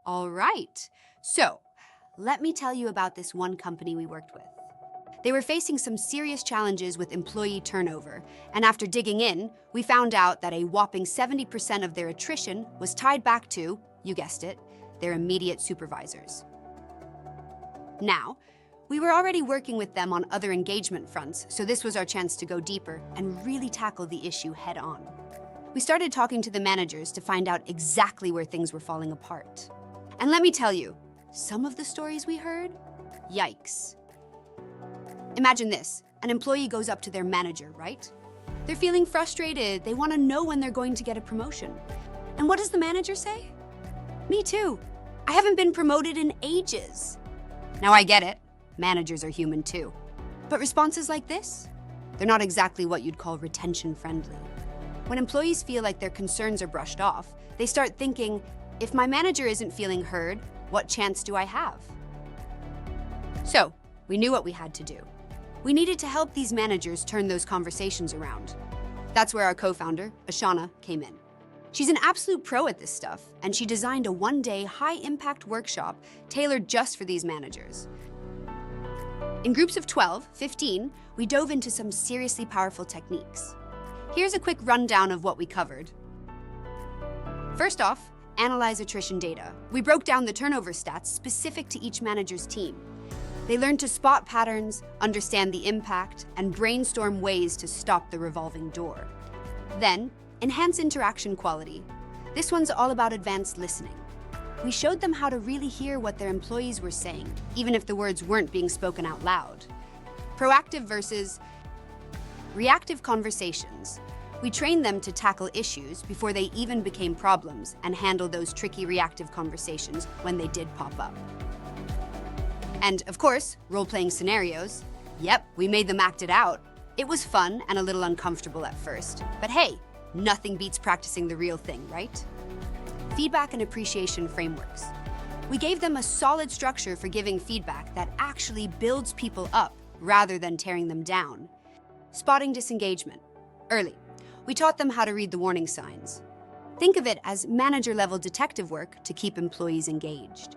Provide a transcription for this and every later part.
All right. So, let me tell you about this one company we worked with. They were facing some serious challenges with employee turnover, and after digging in, we found out that a whopping 70% of their attrition was tied back to, you guessed it, their immediate supervisors. Now, we were already working with them on other engagement fronts, so this was our chance to go deeper and really tackle the issue head on. We started talking to the managers to find out exactly where things were falling apart. And let me tell you, some of the stories we heard, yikes. Imagine this, an employee goes up to their manager, right? They're feeling frustrated, they want to know when they're going to get a promotion. And what does the manager say? Me too. I haven't been promoted in ages. Now I get it, managers are human too. But responses like this, they're not exactly what you'd call retention friendly. When employees feel like their concerns are brushed off, they start thinking, if my manager isn't feeling heard, what chance do I have? So, we knew what we had to do. We needed to help these managers turn those conversations around. That's where our co-founder, Ashana, came in. She's an absolute pro at this stuff, and she designed a one-day high-impact workshop tailored just for these managers. In groups of 12, 15, we dove into some seriously powerful techniques. Here's a quick rundown of what we covered. First off, analyze attrition data. We broke down the turnover stats specific to each manager's team. They learned to spot patterns, understand the impact, and brainstorm ways to stop the revolving door. Then, enhance interaction quality. This one's all about advanced listening. We showed them how to really hear what their employees were saying, even if the words weren't being spoken out loud. Proactive versus reactive conversations. We trained them to tackle issues before they even became problems and handle those tricky reactive conversations when they did pop up. And of course, role-playing scenarios. Yep, we made them act it out. It was fun and a little uncomfortable at first, but hey, nothing beats practicing the real thing, right? Feedback and appreciation frameworks. We gave them a solid structure for giving feedback that actually builds people up rather than tearing them down. Spotting disengagement. Early. We taught them how to read the warning signs. Think of it as manager-level detective work to keep employees engaged.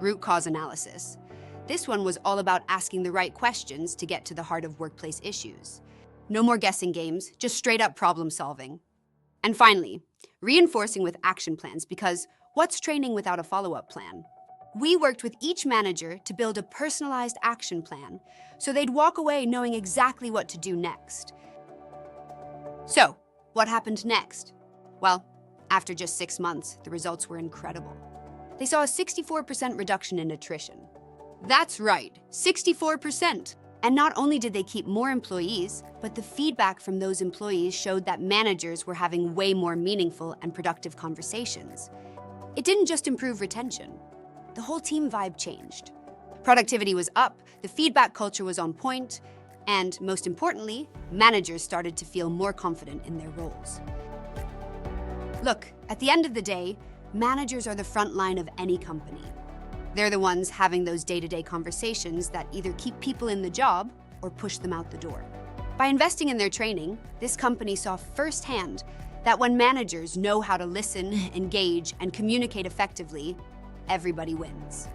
Root cause analysis. This one was all about asking the right questions to get to the heart of workplace issues. No more guessing games, just straight-up problem solving. And finally, reinforcing with action plans, because what's training without a follow-up plan? We worked with each manager to build a personalized action plan so they'd walk away knowing exactly what to do next. So, what happened next? Well, after just 6 months, the results were incredible. They saw a 64% reduction in attrition. That's right, 64%. And not only did they keep more employees, but the feedback from those employees showed that managers were having way more meaningful and productive conversations. It didn't just improve retention. The whole team vibe changed. Productivity was up, the feedback culture was on point, and most importantly, managers started to feel more confident in their roles. Look, at the end of the day, managers are the front line of any company. They're the ones having those day-to-day conversations that either keep people in the job or push them out the door. By investing in their training, this company saw firsthand that when managers know how to listen, engage, and communicate effectively, everybody wins.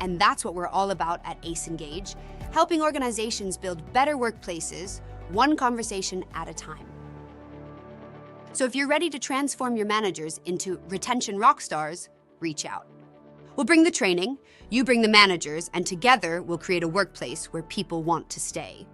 And that's what we're all about at AceNgage, helping organizations build better workplaces, one conversation at a time. So if you're ready to transform your managers into retention rock stars, reach out. We'll bring the training, you bring the managers, and together we'll create a workplace where people want to stay.